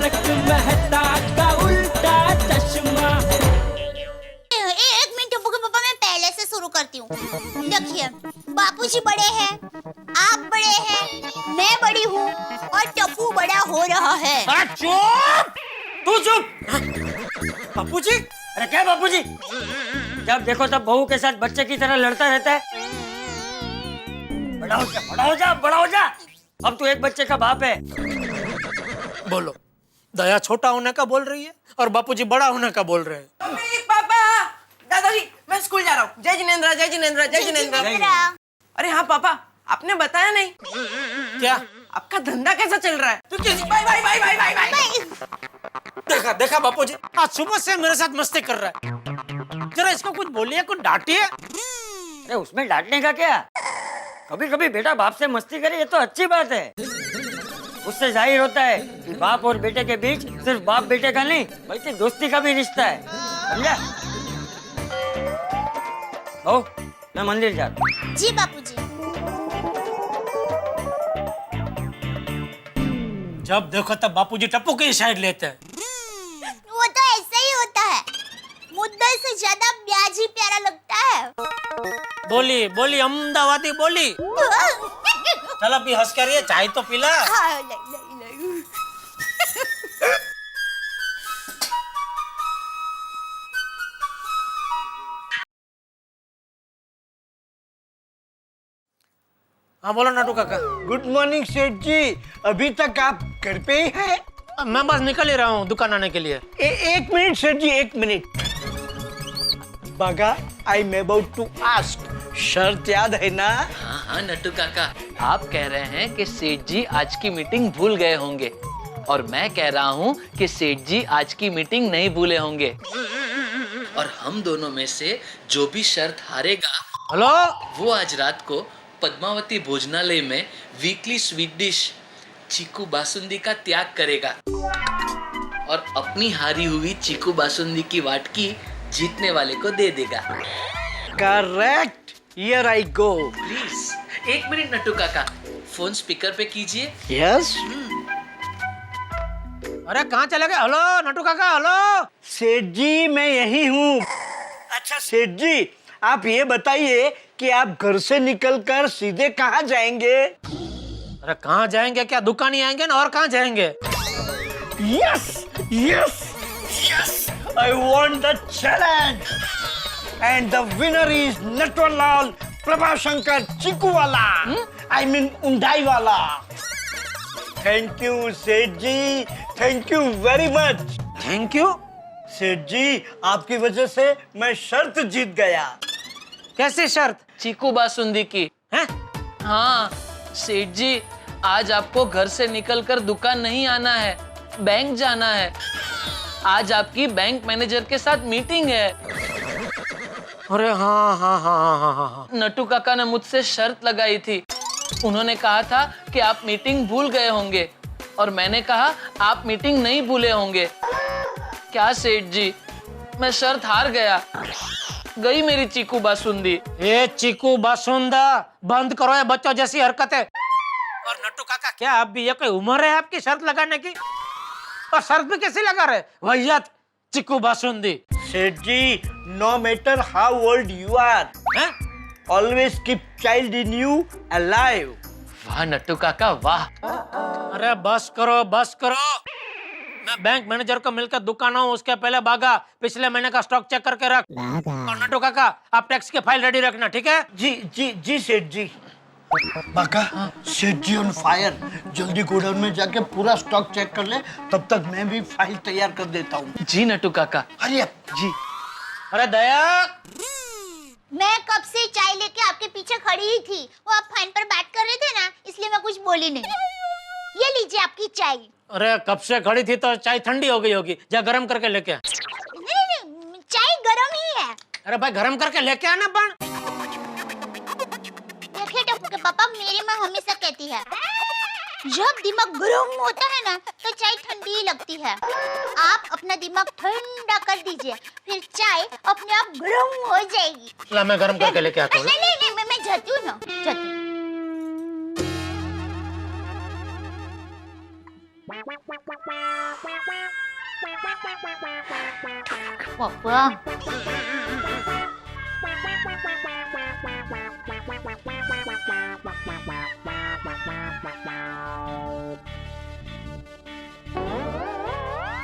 तारक मेहता का उल्टा चश्मा। एक मिनट टप्पू के पापा, मैं पहले से शुरू करती हूँ। देखिए, बापूजी बड़े हैं, आप बड़े हैं, मैं बड़ी हूँ और टप्पू बड़ा हो रहा है। चुप! तू चुप! बापूजी? अरे क्या बापूजी? जब देखो तब बहू के साथ बच्चे की तरह लड़ता रहता है। बड़ा हो जा, बड़ा हो जा, बड़ा हो जा। अब तू एक बच्चे का बाप है। बोलो, दया छोटा होने का बोल रही है और बापूजी बड़ा होने का बोल रहे हैं। मम्मी, पापा, दादाजी, मैं स्कूल जा रहा हूँ। जय जिनेंद्र, जय जिनेंद्र, जय जिनेंद्र। अरे हाँ पापा, आपने बताया नहीं। क्या? आपका धंधा कैसा चल रहा है? तू किसी bye bye bye bye bye bye. देखा देखा बापूजी, आज सुबह से मेरे साथ मस्ती कर रहा है। जरा इसको कुछ बोलिए, कुछ डांटिए। अरे उसमें डांटने का क्या? कभी कभी बेटा बाप से मस्ती करे, ये तो अच्छी बात है। उससे जाहिर होता है कि बाप और बेटे के बीच सिर्फ बाप बेटे का नहीं बल्कि दोस्ती का भी रिश्ता है। समझा? बहू, मैं मंदिर जा रहा हूँ। जी बापूजी। जब देखो तब बापूजी टप्पू की साइड लेते हैं। वो तो ऐसा ही होता है, मुद्दे से ज्यादा ब्याज ही प्यारा लगता है। बोली बोली अहमदाबादी बोली। चल अभी हंस कर ये चाय तो पिला। हाँ, ले। हाँ बोलो नाटू काका। गुड मॉर्निंग सेठ जी, अभी तक आप घर पे ही हैं? मैं बस निकल ही रहा हूँ दुकान आने के लिए। एक मिनट सेठ जी, एक मिनट। बागा, I am about to ask, शर्त याद है ना? हाँ हाँ नट्टू काका, आप कह रहे हैं कि सेठ जी आज की मीटिंग भूल गए होंगे और मैं कह रहा हूँ कि सेठ जी आज की मीटिंग नहीं भूले होंगे और हम दोनों में से जो भी शर्त हारेगा हेलो, वो आज रात को पद्मावती भोजनालय में वीकली स्वीट डिश चीकू बासुंदी का त्याग करेगा और अपनी हारी हुई चीकू बासुंदी की वाटकी जीतने वाले को दे देगा। Correct, here I go. Please एक मिनट नट्टू काका, फोन स्पीकर पे कीजिए। यस। अरे कहाँ चले गए? हेलो नाटू काका, हेलो। सेठ जी मैं यही हूँ। अच्छा सेठ जी, आप ये बताइए कि आप घर से निकलकर सीधे कहाँ जाएंगे? अरे कहाँ जाएंगे क्या? दुकान ही आएंगे ना, और कहाँ जाएंगे? Yes yes yes, I want the challenge and the winner is Natwarlal Prabhashankar Chiku वाला, आई मीन उंडाई वाला। Thank you Seth ji, thank you very much. Thank you Seth ji, आपकी वजह से मैं शर्त जीत गया। कैसी शर्त? चीकू बासुंदी की हैं? हाँ सेठ जी, आज आपको घर से निकलकर दुकान नहीं आना है, बैंक जाना है। आज आपकी बैंक मैनेजर के साथ मीटिंग है। अरे हाँ हाँ हाँ हाँ हाँ हाँ। नट्टू काका ने मुझसे शर्त लगाई थी। उन्होंने कहा था कि आप मीटिंग भूल गए होंगे और मैंने कहा आप मीटिंग नहीं भूले होंगे। क्या सेठ जी, मैं शर्त हार गया, गई मेरी चीकू बासुंदी। ये चीकू बासुंदा बंद करो, ये बच्चों जैसी हरकतें। और नट्टू काका, क्या अब भी ये कोई उम्र है आपकी शर्त लगाने की? और शर्त भी कैसे लगा रहे भैया चीकू बासुंदी? सेठ जी, no matter how old you are, always keep child in you alive. वाह नट्टू काका वाह। अरे बस करो बस करो। मैं बैंक मैनेजर को मिलकर दुकान हूँ, उसके पहले भागा पिछले महीने का स्टॉक चेक करके रख। और नट्टू काका, आप टैक्स की फाइल रेडी रखना, ठीक है? जी जी जी सेठ जी। बाका, सेठ जी ऑन फायर, जल्दी गोडाउन में जाके पूरा स्टॉक चेक कर ले, तब तक मैं भी फाइल तैयार कर देता हूँ। जी नट्टू काका। अरे जी। अरे दया, मैं कब से चाय लेके आपके पीछे खड़ी ही थी, वो आप फैन पर बात कर रहे थे ना, इसलिए मैं कुछ बोली नहीं। ये लीजिए आपकी चाय। अरे कब से खड़ी थी तो चाय ठंडी हो गई होगी, जा गरम करके लेके आ। नहीं, चाय गरम ही है। अरे भाई गरम करके लेके आना। पण देखिए टप्पू के पापा, मेरी माँ हमेशा कहती है जब दिमाग गर्म होता है ना तो चाय ठंडी ही लगती है। आप अपना दिमाग ठंडा कर दीजिए, फिर चाय अपने आप गर्म हो जाएगी। ला मैं गरम करके लेके आता हूँ। नहीं, मैं जाती हूँ ना, जाती हूँ। पापा।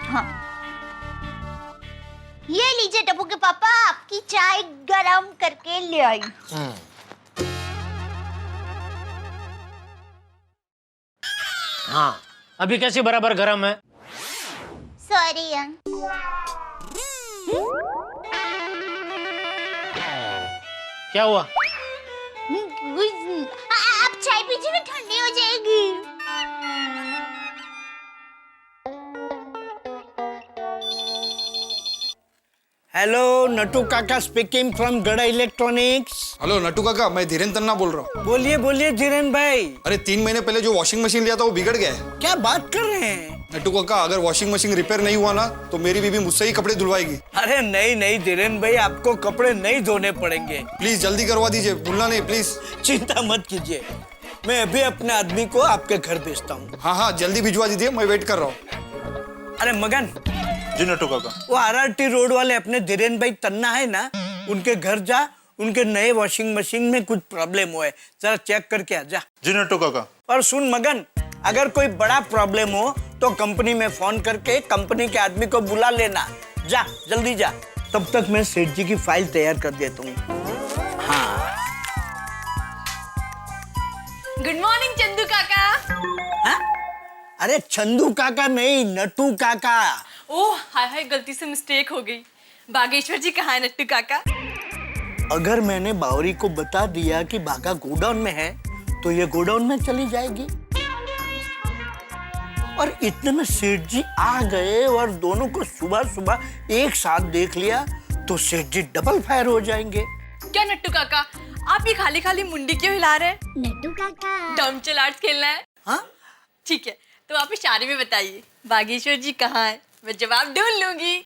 हाँ, ये लीजिए टप्पू के पापा, आपकी चाय गरम करके ले आई। हाँ, अभी कैसी बराबर गरम है? सॉरी। क्या हुआ? आप चाय पीजिए ना, ठंडी हो जाएगी। हेलो, नटू काका स्पीकिंग फ्रॉम गड़ा इलेक्ट्रॉनिक्स। हेलो नट्टू काका, मैं धीरेन्द्र तन्ना बोल रहा हूँ। बोलिए बोलिए धीरेन भाई। अरे 3 महीने पहले जो वॉशिंग मशीन लिया था वो बिगड़ गया है। क्या बात कर रहे हैं? नट्टू काका, अगर वॉशिंग मशीन रिपेयर नहीं हुआ ना तो मेरी बीवी मुझसे ही कपड़े धुलवाएगी। अरे नहीं नहीं धीरेन भाई, आपको कपड़े नहीं धोने पड़ेंगे। प्लीज जल्दी करवा दीजिए, भूलना नहीं प्लीज। चिंता मत कीजिए, मैं अभी अपने आदमी को आपके घर भेजता हूँ। हाँ हाँ, जल्दी भिजवा दीजिए, मैं वेट कर रहा हूँ। अरे मगन, जी नट्टू काका। वो RRT रोड वाले अपने धीरेन भाई तन्ना है ना, उनके घर जा, उनके नए वॉशिंग मशीन में कुछ प्रॉब्लम हुआ है, जरा चेक करके आ जा। जी नट्टू काका। और सुन मगन, अगर कोई बड़ा प्रॉब्लम हो तो कंपनी में फोन करके कंपनी के आदमी को बुला लेना। जा जल्दी जा, तब तक मैं सेठ जी की फाइल तैयार कर देता हूँ। हाँ। गुड मॉर्निंग चंदू काका। हाँ? अरे चंदू काका नहीं, नटू काका। ओह हाय हाय, गलती से मिस्टेक हो गई। बागेश्वर जी कहाँ है नट्टू काका? अगर मैंने बावरी को बता दिया कि बागा गोडाउन में है तो ये गोडाउन में चली जाएगी, और इतने में सेठ जी आ गए और दोनों को सुबह सुबह एक साथ देख लिया तो सेठ जी डबल फायर हो जाएंगे। क्या नट्टू काका, आप ये खाली खाली मुंडी क्यों हिला रहे हैं? नट्टू काका, डमचल आर्ट्स खेलना है? हाँ? ठीक है, तो आप इशारे में बताइए बागेश्वर जी कहाँ है, मैं जवाब ढूंढ लूंगी।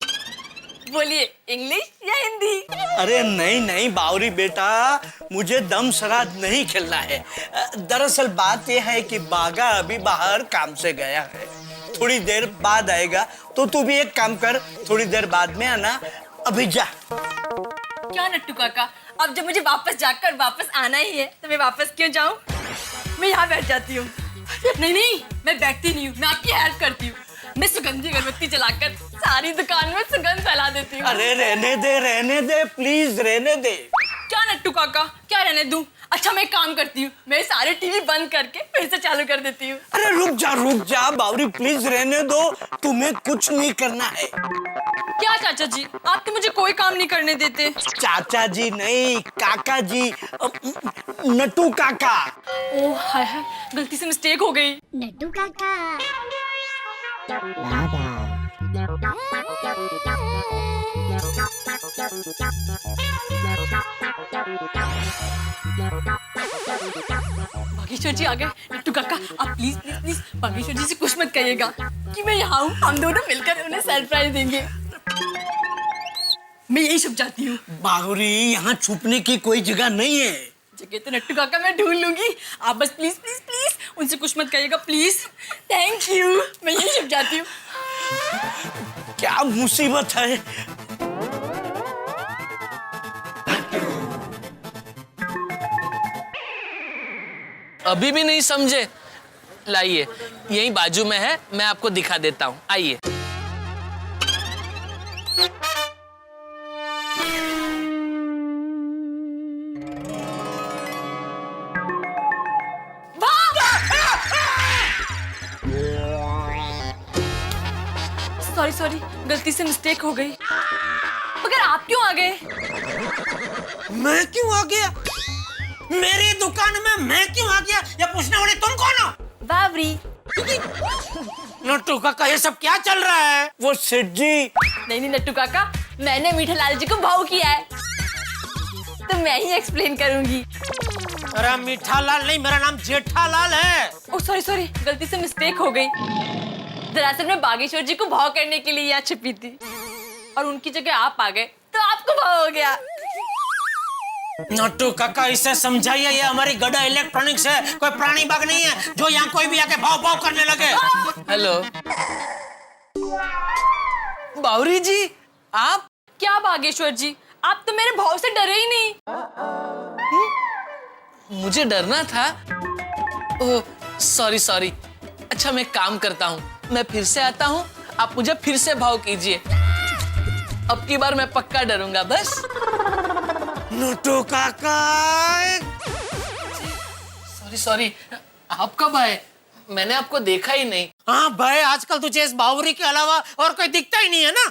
बोलिए, इंग्लिश या हिंदी? अरे नहीं नहीं बावरी बेटा, मुझे दम सराद नहीं खेलना है। दरअसल बात यह है कि बागा अभी बाहर काम से गया है, थोड़ी देर बाद आएगा, तो तू भी एक काम कर, थोड़ी देर बाद में आना। अभी जा। क्या नट्टू काका, अब जब मुझे वापस वापस आना ही है तो मैं वापस क्यों जाऊं? मैं यहाँ बैठ जाती हूँ। नहीं नहीं, मैं बैठती नहीं हूँ, मैं आपकी हेल्प करती हूँ। मैं सुगंधी अगरबत्ती जलाकर सारी दुकान में सुगंध फैला देती हूँ। अरे रहने दे प्लीज, रहने दे। क्या नट्टू काका, क्या रहने दूं? अच्छा मैं एक काम करती हूँ, मैं सारे टीवी बंद करके फिर से चालू कर देती हूँ। अरे रुक जा बावरी, प्लीज रहने दो, तुम्हें कुछ नहीं करना है। क्या चाचा जी, आप तो मुझे कोई काम नहीं करने देते। चाचा जी नहीं, काका जी, नटू काका। ओह हाय हाय, गलती से मिस्टेक हो गई। नट्टू काका। बागेश्वर जी आ गए। नट्टू काका, आप प्लीज प्लीज प्लीज बागेश्वर जी से कुछ मत कहिएगा कि मैं यहाँ हूँ, हम दोनों मिलकर उन्हें सरप्राइज देंगे। मैं यही छुप जाती हूँ। बावरी, यहाँ छुपने की कोई जगह नहीं है। जगह तो नट्टू काका मैं ढूंढ लूंगी, आप बस प्लीज प्लीज प्लीज उनसे कुछ मत कहिएगा प्लीज। थैंक यू, मैं यही छुप जाती हूँ। क्या मुसीबत है। अभी भी नहीं समझे? लाइए, यही बाजू में है, मैं आपको दिखा देता हूँ, आइए। सॉरी सॉरी, गलती से मिस्टेक हो गई। मगर आप क्यों आ गए? मैं क्यों आ गया? मेरी दुकान में मैं क्यों आ गया? ये पूछने वाले तुम कौन हो? बावरी। नट्टू काका, ये सब क्या चल रहा है? वो सेठ जी। नहीं नहीं नट्टू काका, मैंने मीठा लाल जी को भाव किया है, तो मैं ही एक्सप्लेन करूंगी। अरे मीठा लाल नहीं, मेरा नाम जेठा लाल है। ओह सॉरी सॉरी, गलती से मिस्टेक हो गई। दरअसल मैं बागेश्वर जी को भाव करने के लिए यहाँ छिपी थी, और उनकी जगह आप आ गए तो आपको भाव हो गया। नट्टू काका, इसे समझाइए, ये हमारी गड़ा इलेक्ट्रॉनिक्स है, कोई प्राणी बाग नहीं है जो यहाँ कोई भी आके भाव भाव करने लगे। हेलो बावरी जी, आप क्या बागेश्वर जी, आप तो मेरे भाव से डरे ही नहीं। मुझे डरना था? Oh sorry sorry. अच्छा मैं काम करता हूँ, मैं फिर से आता हूँ, आप मुझे फिर से भाव कीजिए। अब की बार मैं पक्का डरूंगा बस। नोटू काका। Sorry sorry. आप कब आए? मैंने आपको देखा ही नहीं। हाँ भाई, आजकल तुझे इस बावरी के अलावा और कोई दिखता ही नहीं है ना।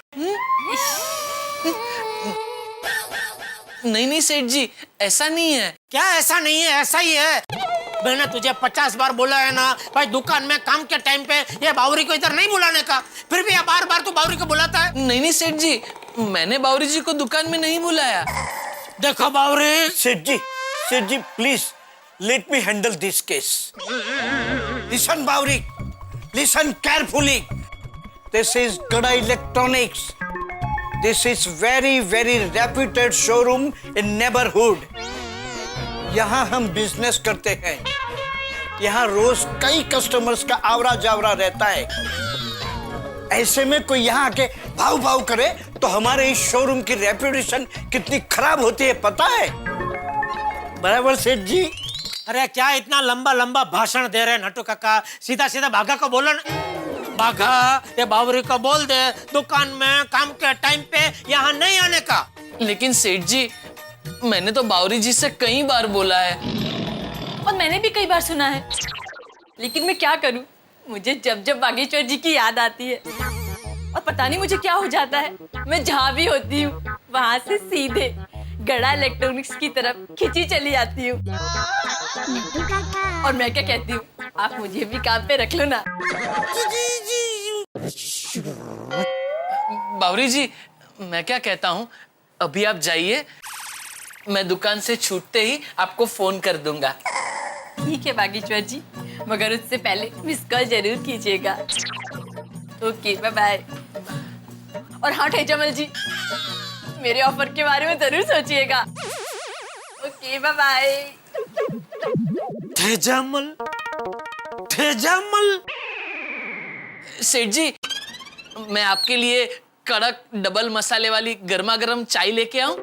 नहीं सेठ जी, ऐसा नहीं है। क्या ऐसा नहीं है? ऐसा ही है। मैंने तुझे 50 बार बोला है ना भाई, दुकान में काम के टाइम पे ये बावरी को इधर नहीं बुलाने का, फिर भी बार बार तू बावरी को बुलाता है। नहीं सेठ जी, मैंने बावरी जी को दुकान में नहीं बुलाया। देखो Bawri. Seth ji please let me handle this case. Listen Bawri, listen carefully. This is Gada electronics. This is very reputed showroom in neighborhood. यहाँ हम बिजनेस करते हैं। यहाँ रोज कई कस्टमर्स का आवरा जावरा रहता है। ऐसे में कोई यहाँ आके भाव करे तो हमारे इस शोरूम की रेपुटेशन कितनी खराब होती है पता है? बराबर सेठ जी? अरे क्या इतना लंबा लंबा भाषण दे रहे नट्टू काका? सीधा सीधा भागा को बोलो ना। भागा ये बावरी को बोल दे दुकान में काम के टाइम पे यहाँ नहीं आने का। लेकिन सेठ जी, मैंने तो बावरी जी से कई बार बोला है। और मैंने भी कई बार सुना है, लेकिन मैं क्या करूं, मुझे जब जब बागेश्वर जी की याद आती है और पता नहीं मुझे क्या हो जाता है, मैं जहाँ भी होती हूँ वहां से सीधे गड़ा इलेक्ट्रॉनिक्स की तरफ खिंची चली जाती हूँ। और मैं क्या कहती हूँ, आप मुझे भी काम पे रख लो ना। बावरी जी, मैं क्या कहता हूँ, अभी आप जाइए, मैं दुकान से छूटते ही आपको फोन कर दूंगा। ठीक है बागेश्वर जी, मगर उससे पहले मिस कॉल जरूर कीजिएगा। Okay bye bye. और हाँ ठेजमल जी, मेरे ऑफर के बारे में जरूर सोचिएगा। Okay bye bye. ठेजमल सेठ जी, मैं आपके लिए कड़क डबल मसाले वाली गर्मा गर्म चाय लेके आऊं?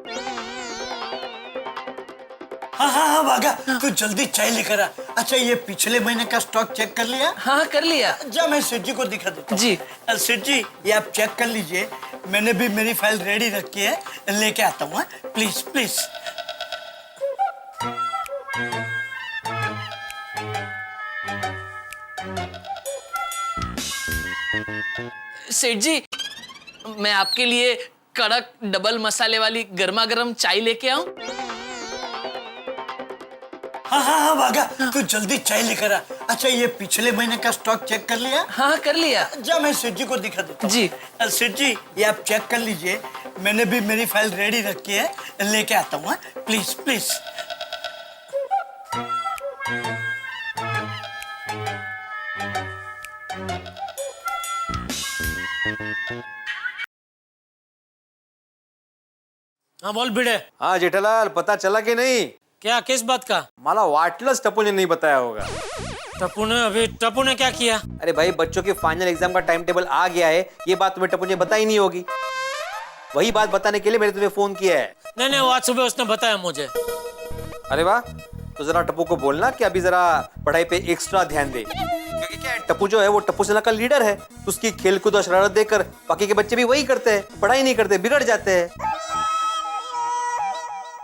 हाँ भागा, तू जल्दी चाय लेकर आ। अच्छा ये पिछले महीने का स्टॉक चेक कर लिया? हाँ कर लिया। जा मैं सेठ जी को दिखा देता हूं। जी सेठ जी ये आप चेक कर लीजिए, मैंने भी मेरी फाइल रेडी रखी है, लेके आता हूँ। Please please. सेठ जी, मैं आपके लिए कड़क डबल मसाले वाली गर्मा गर्म चाय लेके आऊं? हाँ भागा, तू जल्दी चाय लेकर आ। अच्छा ये पिछले महीने का स्टॉक चेक कर लिया? हाँ कर लिया। जा मैं सेठ जी को दिखा देता हूं। जी सेठ जी ये आप चेक कर लीजिए, मैंने भी मेरी फाइल रेडी रखी है, लेके आता हूँ। Please please. हाँ बोल भिड़े। हाँ जेठालाल, पता चला कि नहीं? क्या, किस बात का? मला वाटलंच टप्पू ने नहीं बताया होगा। टप्पू ने क्या किया? अरे भाई, बच्चों के फाइनल एग्जाम का टाइम टेबल आ गया है, ये बात तुम्हें टप्पू ने बताई नहीं होगी। वही बात बताने के लिए मैंने तुम्हें फोन किया है। नहीं वो आज सुबह उसने बताया मुझे। अरे वाह, तो जरा टप्पू को बोलना कि अभी जरा पढ़ाई पे एक्स्ट्रा ध्यान दे, क्योंकि क्या है, टप्पू जो है वो टप्पू सेना का लीडर है, उसकी खेलकूद और शरारत देखकर बाकी के बच्चे भी वही करते हैं, पढ़ाई नहीं करते, बिगड़ जाते हैं।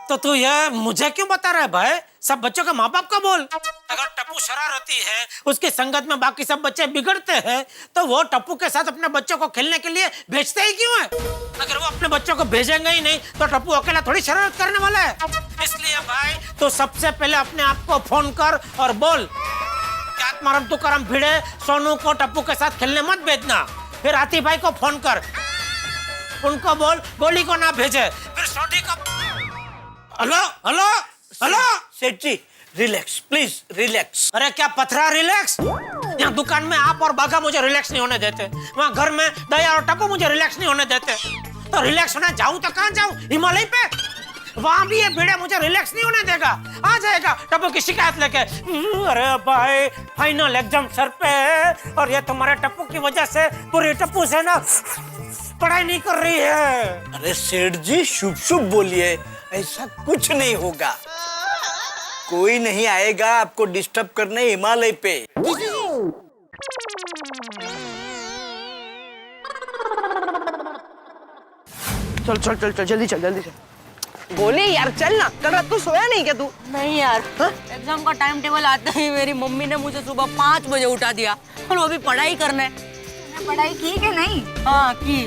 तो तू ये मुझे क्यों बता रहा है भाई? सब बच्चों का माँ बाप का बोल। अगर टप्पू शरारती है, उसकी संगत में बाकी सब बच्चे बिगड़ते हैं, तो वो टप्पू के साथ अपने बच्चों को खेलने के लिए भेजते ही क्यों है? अगर वो अपने बच्चों को भेजेंगे ही नहीं तो टप्पू अकेला थोड़ी शरारत करने वाला है। इसलिए भाई तो सबसे पहले अपने आप को फोन कर और बोल कि आत्माराम तुकाराम भिड़े सोनू को टप्पू के साथ खेलने मत भेजना। फिर आती भाई को फोन कर, उनको बोल गोली को ना भेजे। फिर सोनी को हेलो हेलो हेलो। सेठ जी रिलैक्स, प्लीज रिलैक्स। अरे क्या पथरा रिलैक्स? यहाँ दुकान में आप और बाघा मुझे रिलैक्स नहीं होने देते, वहाँ घर में दया और टप्पू मुझे रिलैक्स नहीं होने देते। तो रिलैक्स होना जाऊँ तो कहाँ जाऊँ? हिमालय पे? वहाँ भी ये भिड़े मुझे रिलैक्स नहीं होने देगा। आ जाएगा टप्पू की शिकायत लेके। अरे भाई फाइनल एग्जाम सर पे है और ये तुम्हारे टप्पू की वजह से पूरी टप्पू से ना पढ़ाई नहीं कर रही है। अरे सेठ जी शुभ शुभ बोलिए, ऐसा कुछ नहीं होगा। कोई नहीं आएगा आपको डिस्टर्ब करने हिमालय पे। चल चल चल चल जल्दी चल जल्दी चल। बोली यार चल ना, कल रात को सोया नहीं क्या तू? नहीं यार, एग्जाम का टाइम टेबल आता ही मेरी मम्मी ने मुझे सुबह 5 बजे उठा दिया और वो भी पढ़ाई करने। पढ़ाई की कि नहीं? हाँ की,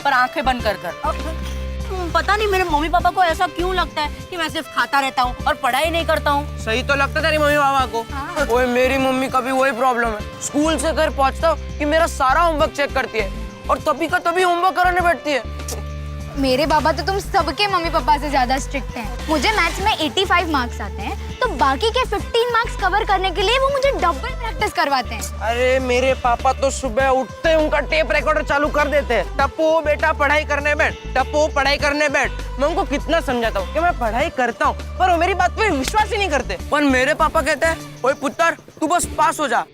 पर आंखें बंद कर कर। पता नहीं मेरे मम्मी पापा को ऐसा क्यों लगता है कि मैं सिर्फ खाता रहता हूँ और पढ़ाई नहीं करता हूँ। सही तो लगता तेरी मम्मी पापा को। ओए मेरी मम्मी का भी वही प्रॉब्लम है। स्कूल से घर पहुँचता हूँ कि मेरा सारा होमवर्क चेक करती है और तभी का तभी होमवर्क कराने बैठती है। मेरे बाबा तो तुम सबके मम्मी पापा से ज्यादा स्ट्रिक्ट हैं। मुझे मैथ्स में 85 मार्क्स आते हैं तो बाकी के 15 मार्क्स कवर करने के लिए वो मुझे डबल प्रैक्टिस करवाते हैं। अरे मेरे पापा तो सुबह उठते ही उनका टेप रिकॉर्डर चालू कर देते हैं। टप्पू बेटा पढ़ाई करने बैठ, टप्पू पढ़ाई करने बैठ। मैं उनको कितना समझाता हूँ कि मैं पढ़ाई करता हूँ, पर वो मेरी बात पे विश्वास ही नहीं करते। पर मेरे पापा कहते हैं ओए पुत्र तू बस पास हो जा,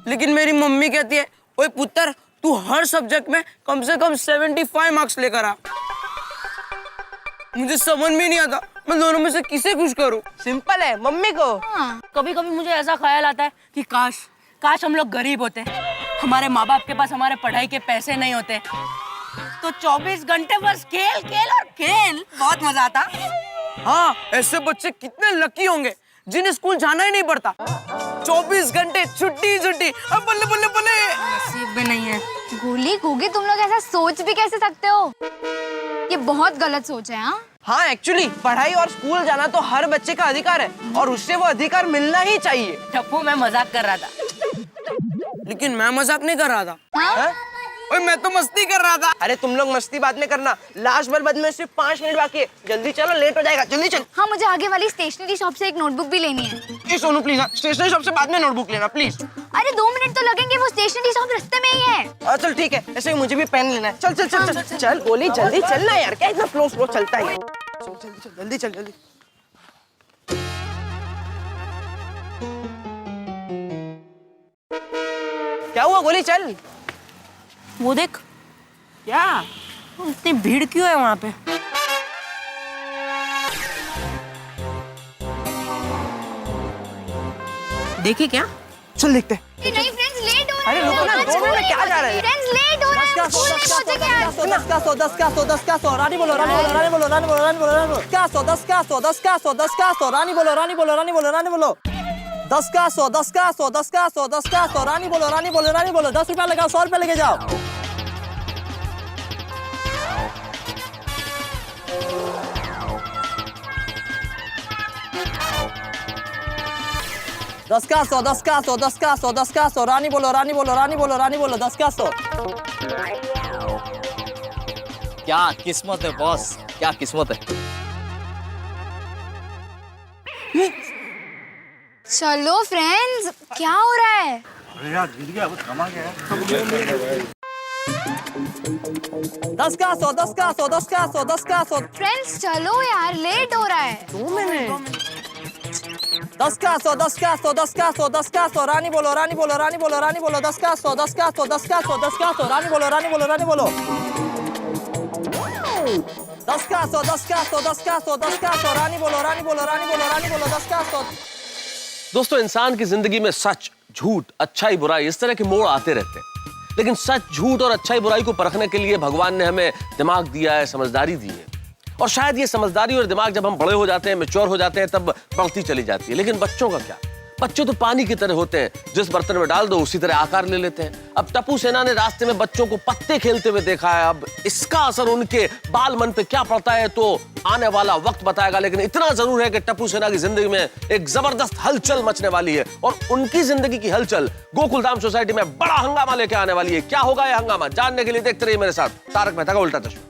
लेकिन मेरी मम्मी कहती है ओए पुत्र तू हर सब्जेक्ट में कम से कम 75 मार्क्स लेकर आ। मुझे समझ में नहीं आता मैं दोनों में से किसे खुश करूं। सिंपल है, मम्मी को। कभी कभी मुझे ऐसा ख्याल आता है कि काश हम लोग गरीब होते, हमारे माँ बाप के पास हमारे पढ़ाई के पैसे नहीं होते तो 24 घंटे बस खेल खेल और खेल, बहुत मजा आता। हाँ ऐसे बच्चे कितने लकी होंगे जिन्हें स्कूल जाना ही नहीं पड़ता। 24 घंटे छुट्टी छुट्टी। अब बल्ले बल्ले बल्ले। नसीब भी नहीं है। गोली गोगी तुम लोग ऐसा सोच भी कैसे सकते हो? ये बहुत गलत सोच है। हाँ एक्चुअली पढ़ाई और स्कूल जाना तो हर बच्चे का अधिकार है और उससे वो अधिकार मिलना ही चाहिए। टप्पू मैं मजाक कर रहा था। लेकिन मैं मजाक नहीं कर रहा था। हाँ? ओए मैं तो मस्ती कर रहा था। अरे तुम लोग मस्ती बाद में करना, लास्ट बार बाद में सिर्फ 5 मिनट बाकी है। जल्दी चलो लेट हो जाएगा, जल्दी चल। हाँ मुझे आगे वाली स्टेशनरी शॉप से एक नोटबुक भी लेनी है। ये सोनू प्लीज स्टेशनरी शॉप से बाद में नोटबुक लेना प्लीज। अरे 2 मिनट तो लगेंगे, वो स्टेशनरी शॉप रास्ते में ही है। चल ठीक है, ऐसे मुझे भी पेन लेना है। चल चल चल चल चल गोली जल्दी चलना यार, क्या इतना स्लो स्लो चलता है। चल जल्दी चल जल्दी चल जल्दी। क्या हुआ गोली चल। वो देख क्या इतनी भीड़ क्यों है वहाँ पे? देखे क्या? चल देखते। नहीं फ्रेंड्स लेट हो रहा है। अरे रुको ना, 2 मिनट में क्या जा रहा है? फ्रेंड्स लेट हो रहा है, स्कूल नहीं पहुंचेंगे आज। 10 का 100 रानी बोलो रानी बोलो रानी बोलो रानी बोलो रानी बोलो रानी बोलो। 10 का 100 रानी बोलो रानी बोलो रानी बोलो रानी बोलो। 10 का 100 रानी बोलो रानी बोलो रानी बोलो। 10 रुपया लगाओ, 100 रुपया लेके जाओ। दस का 100 रानी बोलो रानी बोलो रानी बोलो रानी बोलो। 10 का 100। क्या किस्मत है बॉस, क्या किस्मत है। चलो फ्रेंड्स क्या हो रहा है? अरे यार जीत गया, बस कमा गया। 10 का 100 फ्रेंड्स चलो यार लेट हो रहा है। 2 मिनट। 10 का 100 रानी बोलो रानी बोलो रानी बोलो रानी बोलो। 10 का 100 रानी बोलो रानी बोलो रानी बोलो। 10 का 100 रानी बोलो रानी बोलो रानी बोलो रानी बोलो। 10 का 100। दोस्तों इंसान की जिंदगी में सच झूठ अच्छाई बुराई इस तरह के मोड़ आते रहते हैं, लेकिन सच झूठ और अच्छाई बुराई को परखने के लिए भगवान ने हमें दिमाग दिया है, समझदारी दी है। और शायद ये समझदारी और दिमाग जब हम बड़े हो जाते हैं, मैच्योर हो जाते हैं, तब बढ़ती चली जाती है। लेकिन बच्चों का क्या? बच्चे तो पानी की तरह होते हैं, जिस बर्तन में डाल दो उसी तरह आकार ले लेते हैं। अब टप्पू सेना ने रास्ते में बच्चों को पत्ते खेलते हुए देखा है। अब इसका असर उनके बाल मन पे क्या पड़ता है तो आने वाला वक्त बताएगा। लेकिन इतना जरूर है कि टप्पू सेना की जिंदगी में एक जबरदस्त हलचल मचने वाली है और उनकी जिंदगी की हलचल गोकुलधाम सोसाइटी में बड़ा हंगामा लेके आने वाली है। क्या होगा यह हंगामा, जानने के लिए देखते रहिए मेरे साथ तारक मेहता का उल्टा चश्मा।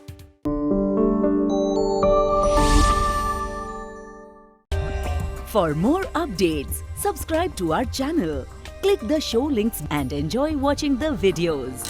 For more updates, subscribe to our channel, click the show links and enjoy watching the videos.